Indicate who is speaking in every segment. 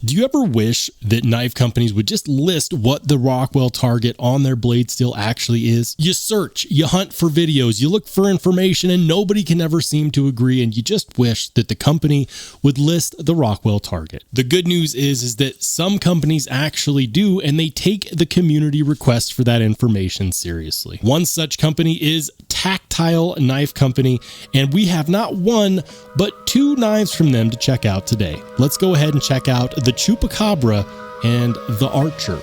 Speaker 1: Do you ever wish that knife companies would just list what the Rockwell target on their blade steel actually is? You search, you hunt for videos, you look for information, and nobody can ever seem to agree, and you just wish that the company would list the Rockwell target. The good news is that some companies actually do, and they take the community request for that information seriously. One such company is Tactile Knife Company, and we have not one, but two knives from them to check out today. Let's go ahead and check out the Chupacabra and the Archer.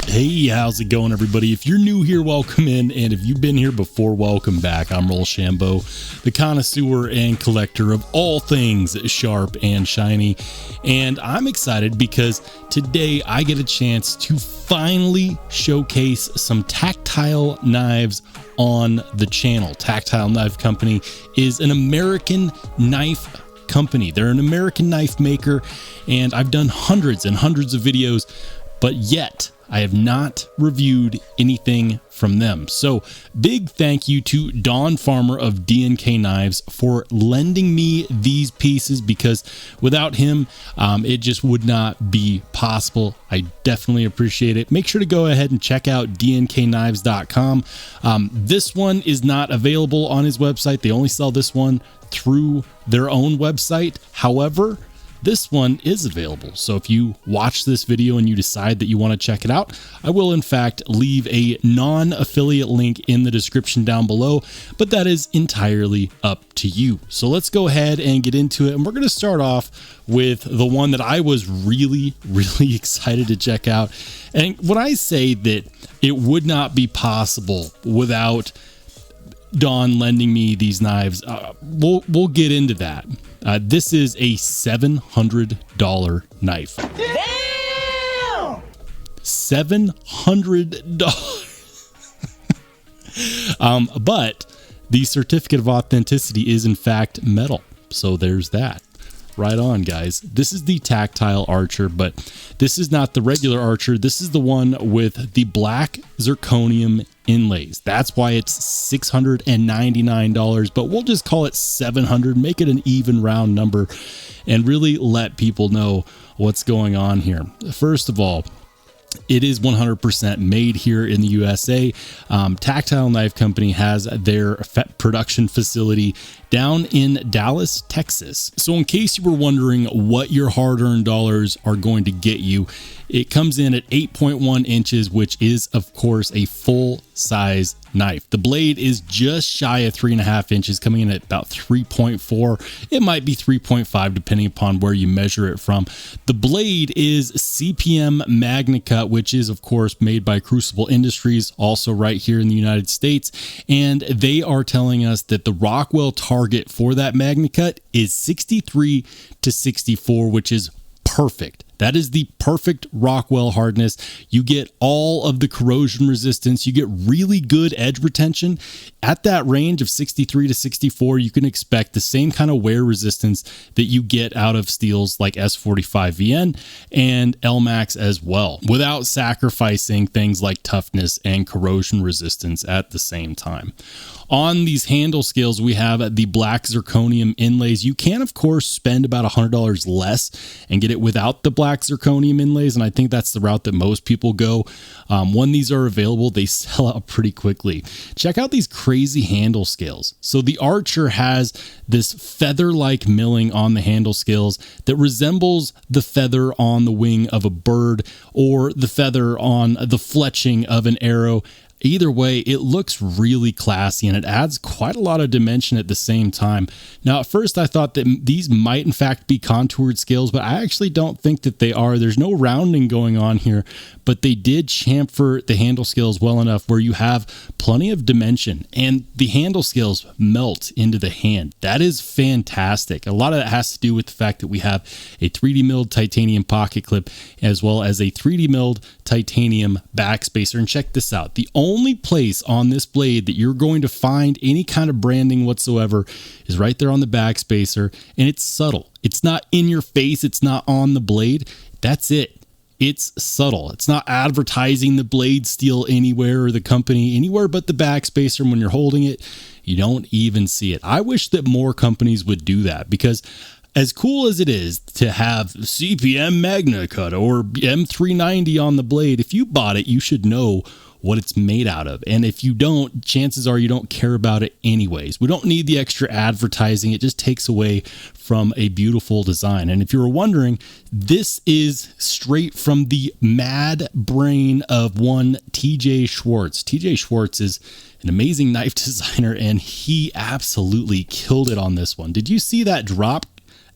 Speaker 1: Hey, how's it going, everybody? If you're new here, welcome in, and if you've been here before, welcome back. I'm Rollshambo, the connoisseur and collector of all things sharp and shiny, and I'm excited because today I get a chance to finally showcase some Tactile knives on the channel. Tactile Knife Company is an American knife company. They're an American knife maker, and I've done hundreds and hundreds of videos, but yet I have not reviewed anything from them. So big thank you to Don Farmer of D&K Knives for lending me these pieces, because without him, it just would not be possible. I definitely appreciate it. Make sure to go ahead and check out dnknives.com. This one is not available on his website. They only sell this one through their own website. However, this one is available. So if you watch this video and you decide that you want to check it out, I will in fact leave a non-affiliate link in the description down below, but that is entirely up to you. So let's go ahead and get into it. And we're going to start off with the one that I was really excited to check out. And when I say that it would not be possible without Don lending me these knives, we'll get into that. This is a $700 knife. Damn! $700. But the certificate of authenticity is in fact metal. So there's that. Right on, guys. This is the Tactile Archer, but this is not the regular Archer. This is the one with the black zirconium inlays. That's why it's $699, but we'll just call it $700, make it an even round number, and really let people know what's going on here. First of all, it is 100% made here in the USA. Tactile Knife Company has their production facility down in Dallas, Texas. So in case you were wondering what your hard-earned dollars are going to get you, it comes in at 8.1 inches, which is, of course, a full-size knife. The blade is just shy of 3.5 inches, coming in at about 3.4. It might be 3.5, depending upon where you measure it from. The blade is CPM Magna Cut, which is, of course, made by Crucible Industries, also right here in the United States. And they are telling us that the Rockwell target for that Magna Cut is 63 to 64, which is perfect. That is the perfect Rockwell hardness. You get all of the corrosion resistance. You get really good edge retention. At that range of 63 to 64, you can expect the same kind of wear resistance that you get out of steels like S45VN and LMAX as well, without sacrificing things like toughness and corrosion resistance at the same time. On these handle scales, we have the black zirconium inlays. You can, of course, spend about $100 less and get it without the black zirconium inlays, and I think that's the route that most people go. When these are available, they sell out pretty quickly. Check out these crazy handle scales. So the Archer has this feather-like milling on the handle scales that resembles the feather on the wing of a bird or the feather on the fletching of an arrow. Either way, it looks really classy, and it adds quite a lot of dimension at the same time. Now, at first I thought that these might in fact be contoured scales, but I actually don't think that they are. There's no rounding going on here, but they did chamfer the handle scales well enough where you have plenty of dimension, and the handle scales melt into the hand. That is fantastic. A lot of that has to do with the fact that we have a 3D milled titanium pocket clip as well as a 3D milled titanium backspacer. And check this out. The only place on this blade that you're going to find any kind of branding whatsoever is right there on the backspacer, and it's subtle. It's not in your face. It's not on the blade. That's it. It's subtle. It's not advertising the blade steel anywhere or the company anywhere but the backspacer. And when you're holding it, you don't even see it. I wish that more companies would do that, because as cool as it is to have CPM Magna Cut or M390 on the blade, if you bought it, you should know what it's made out of. And if you don't, chances are you don't care about it anyways. We don't need the extra advertising. It just takes away from a beautiful design. And if you were wondering, this is straight from the mad brain of one TJ Schwartz. TJ Schwartz is an amazing knife designer, and he absolutely killed it on this one. Did you see that drop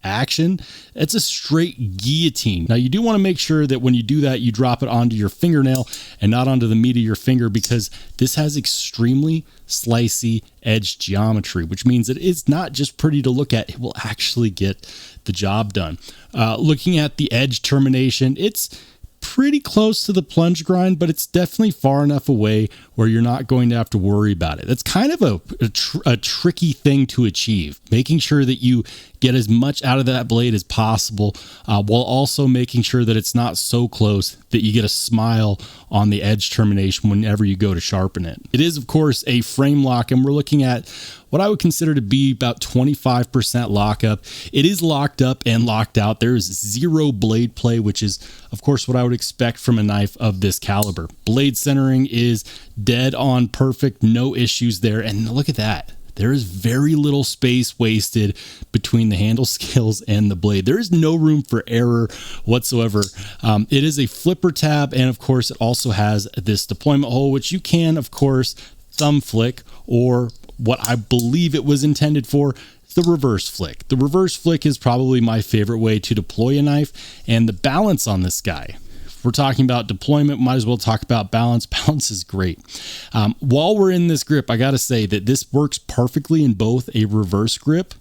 Speaker 1: action? It's a straight guillotine. Now, you do want to make sure that when you do that, you drop it onto your fingernail and not onto the meat of your finger, because this has extremely slicey edge geometry, which means that it's not just pretty to look at, it will actually get the job done. Looking at the edge termination, it's pretty close to the plunge grind, but it's definitely far enough away where you're not going to have to worry about it. That's kind of a tricky thing to achieve, making sure that you get as much out of that blade as possible, while also making sure that it's not so close that you get a smile on the edge termination whenever you go to sharpen it. It is, of course, a frame lock, and we're looking at what I would consider to be about 25% lockup. It is locked up and locked out. There is zero blade play, which is, of course, what I would expect from a knife of this caliber. Blade centering is dead on perfect, no issues there. And look at that. There is very little space wasted between the handle scales and the blade. There is no room for error whatsoever. It is a flipper tab, and of course, it also has this deployment hole, which you can, of course, thumb flick, or what I believe it was intended for, the reverse flick. The reverse flick is probably my favorite way to deploy a knife, and the balance on this guy. If we're talking about deployment, might as well talk about balance. Balance is great. While we're in this grip, I got to say that this works perfectly in both a reverse grip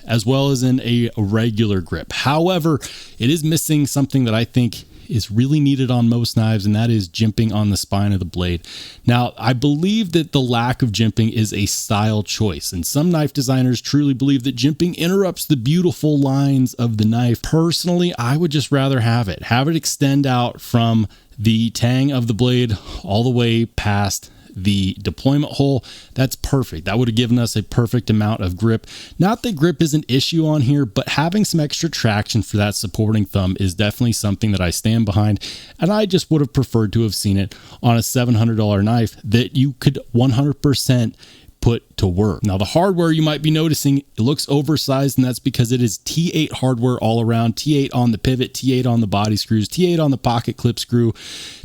Speaker 1: as well as in a regular grip. However, it is missing something that I think is really needed on most knives, and that is jimping on the spine of the blade. Now, I believe that the lack of jimping is a style choice, and some knife designers truly believe that jimping interrupts the beautiful lines of the knife. Personally, I would just rather have it extend out from the tang of the blade all the way past the deployment hole. That's perfect. That would have given us a perfect amount of grip. Not that grip is an issue on here, but having some extra traction for that supporting thumb is definitely something that I stand behind. And I just would have preferred to have seen it on a $700 knife that you could 100% put to work. Now, the hardware, you might be noticing, it looks oversized, and that's because it is T8 hardware all around. T8 on the pivot, T8 on the body screws, T8 on the pocket clip screw,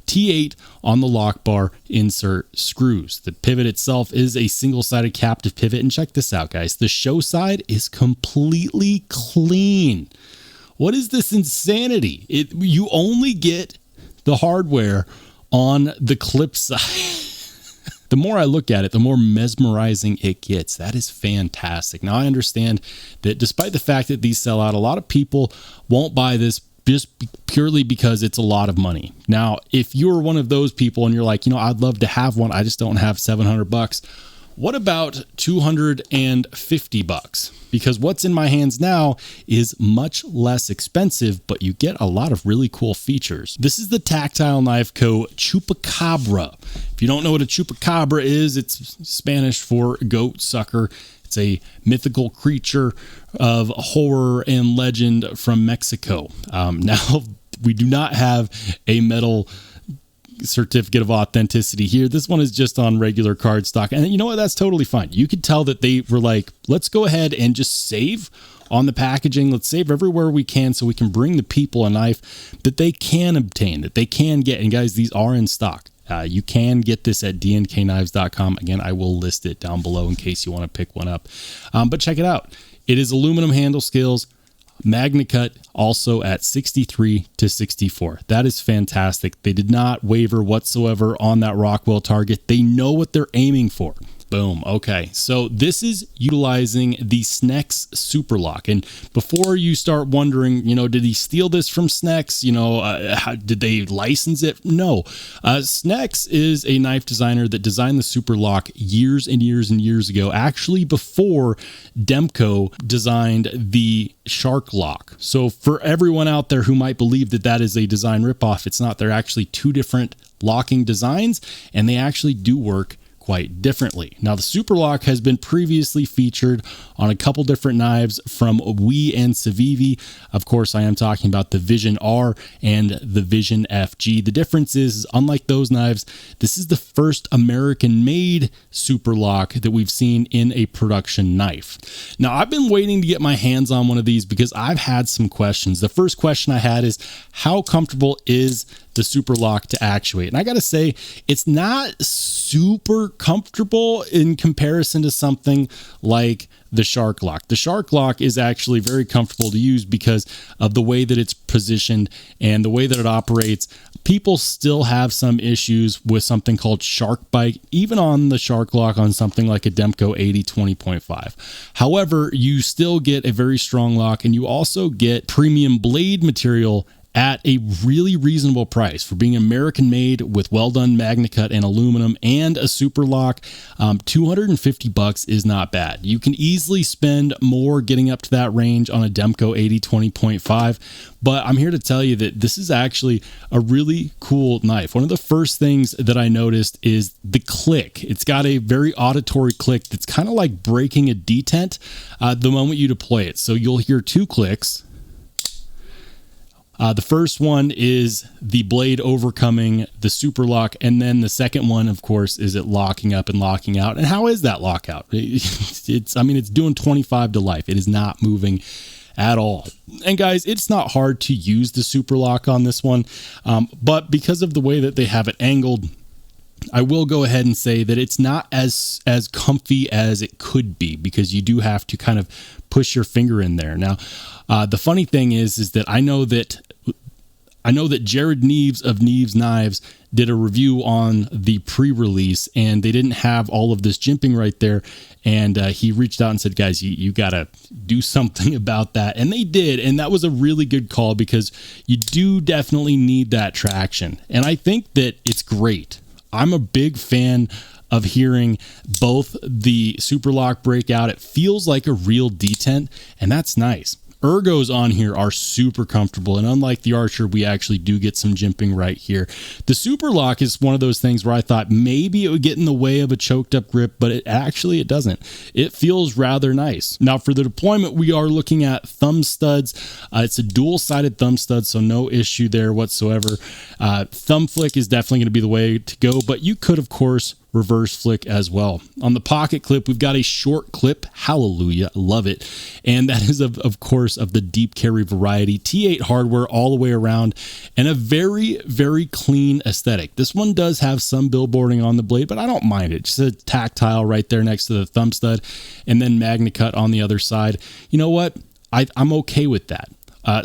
Speaker 1: T8 on the lock bar insert screws. The pivot itself is a single-sided captive pivot, and check this out, guys. The show side is completely clean. What is this insanity? You only get the hardware on the clip side. The more I look at it, the more mesmerizing it gets. That is fantastic. Now, I understand that despite the fact that these sell out, a lot of people won't buy this just purely because it's a lot of money. Now, if you're one of those people and you're like, I'd love to have one, I just don't have $700. What about $250? Because what's in my hands now is much less expensive, but you get a lot of really cool features. This is the Tactile Knife Co. Chupacabra. If you don't know what a chupacabra is, it's Spanish for goat sucker. It's a mythical creature of horror and legend from Mexico. Now, we do not have a metal certificate of authenticity here. This one is just on regular cardstock, and you know what, that's totally fine. You could tell that they were like, let's go ahead and just save on the packaging. Let's save everywhere we can so we can bring the people a knife that they can obtain, that they can get. And guys, these are in stock. You can get this at dndknives.com. Again, I will list it down below in case you want to pick one up, but check it out. It is aluminum handle scales, Magna Cut, also at 63 to 64. That is fantastic. They did not waver whatsoever on that Rockwell target. They know what they're aiming for. Boom. Okay. So this is utilizing the Snex Super Lock. And before you start wondering, did he steal this from Snex? Did they license it? No. Snex is a knife designer that designed the Super Lock years and years and years ago, actually before Demko designed the Shark Lock. So for everyone out there who might believe that that is a design ripoff, it's not. They're actually two different locking designs, and they actually do work quite differently. Now, the Super Lock has been previously featured on a couple different knives from Wuben and civivi. Of course, I am talking about the Vision R and the Vision FG. The difference is, unlike those knives, this is the first American-made Super Lock that we've seen in a production knife. Now, I've been waiting to get my hands on one of these because I've had some questions. The first question I had is, how comfortable is the Super Lock to actuate? And I got to say, it's not super comfortable in comparison to something like the Shark Lock. The Shark Lock is actually very comfortable to use because of the way that it's positioned and the way that it operates. People still have some issues with something called shark bite, even on the Shark Lock on something like a Demko 80 20.5. However, you still get a very strong lock, and you also get premium blade material at a really reasonable price for being American made with well done Magna Cut and aluminum and a Super Lock. $250 is not bad. You can easily spend more getting up to that range on a Demko 80 20.5, but I'm here to tell you that this is actually a really cool knife. One of the first things that I noticed is the click. It's got a very auditory click that's kind of like breaking a detent the moment you deploy it. So you'll hear two clicks. The first one is the blade overcoming the Super Lock, and then the second one, of course, is it locking up and locking out. And how is that lockout? It's doing 25 to life. It is not moving at all. And guys, it's not hard to use the Super Lock on this one, but because of the way that they have it angled, I will go ahead and say that it's not as comfy as it could be, because you do have to kind of push your finger in there. Now, the funny thing is that I know that Jared Neves of Neves Knives did a review on the pre-release, and they didn't have all of this jimping right there. And he reached out and said, guys, you got to do something about that. And they did. And that was a really good call, because you do definitely need that traction. And I think that it's great. I'm a big fan of hearing both the Super Lock breakout. It feels like a real detent, and that's nice. Ergos on here are super comfortable, and unlike the Archer, we actually do get some jimping right here. The Super Lock is one of those things where I thought maybe it would get in the way of a choked up grip, but it doesn't. It feels rather nice. Now, for the deployment, we are looking at thumb studs. It's a dual-sided thumb stud, so no issue there whatsoever. Thumb flick is definitely going to be the way to go, but you could, of course, reverse flick as well. On the pocket clip, we've got a short clip. Hallelujah. Love it. And that is, of course, of the deep carry variety. T8 hardware all the way around, and a very, very clean aesthetic. This one does have some billboarding on the blade, but I don't mind it. Just a tactile right there next to the thumb stud, and then Magna Cut on the other side. You know what? I'm okay with that.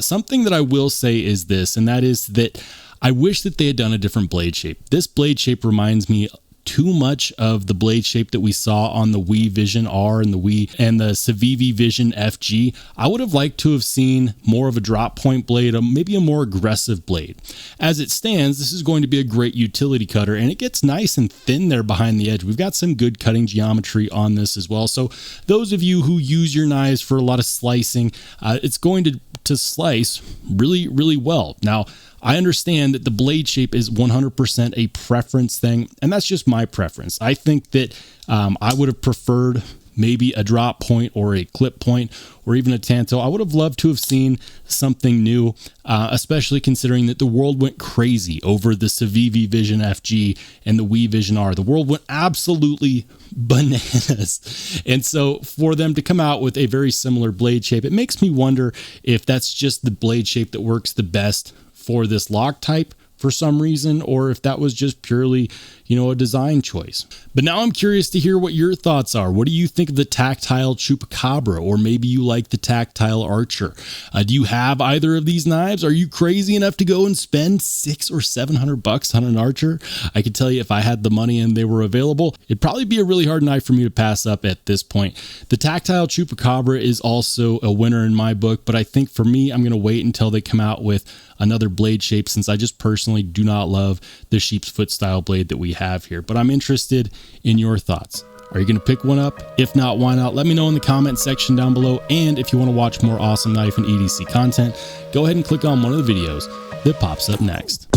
Speaker 1: Something that I will say is this, and that is that I wish that they had done a different blade shape. This blade shape reminds me too much of the blade shape that we saw on the Wii Vision R and the civivi Vision FG. I would have liked to have seen more of a drop point blade, maybe a more aggressive blade. As it stands, this is going to be a great utility cutter, and it gets nice and thin there behind the edge. We've got some good cutting geometry on this as well. So those of you who use your knives for a lot of slicing, it's going to slice really, really well. Now, I understand that the blade shape is 100% a preference thing, and that's just my preference. I think that I would have preferred maybe a drop point or a clip point or even a tanto. I would have loved to have seen something new, especially considering that the world went crazy over the civivi Vision FG and the Wii Vision R. The world went absolutely bananas. And so for them to come out with a very similar blade shape, it makes me wonder if that's just the blade shape that works the best for this lock type for some reason, or if that was just purely, a design choice. But now I'm curious to hear what your thoughts are. What do you think of the Tactile Chupacabra? Or maybe you like the Tactile Archer. Do you have either of these knives? Are you crazy enough to go and spend $600 or $700 on an Archer? I can tell you, if I had the money and they were available, it'd probably be a really hard knife for me to pass up at this point. The Tactile Chupacabra is also a winner in my book, but I think for me, I'm going to wait until they come out with another blade shape, since I just personally do not love the sheep's foot style blade that we have here. But I'm interested in your thoughts. Are you going to pick one up? If not, why not? Let me know in the comment section down below. And if you want to watch more awesome knife and EDC content, go ahead and click on one of the videos that pops up next.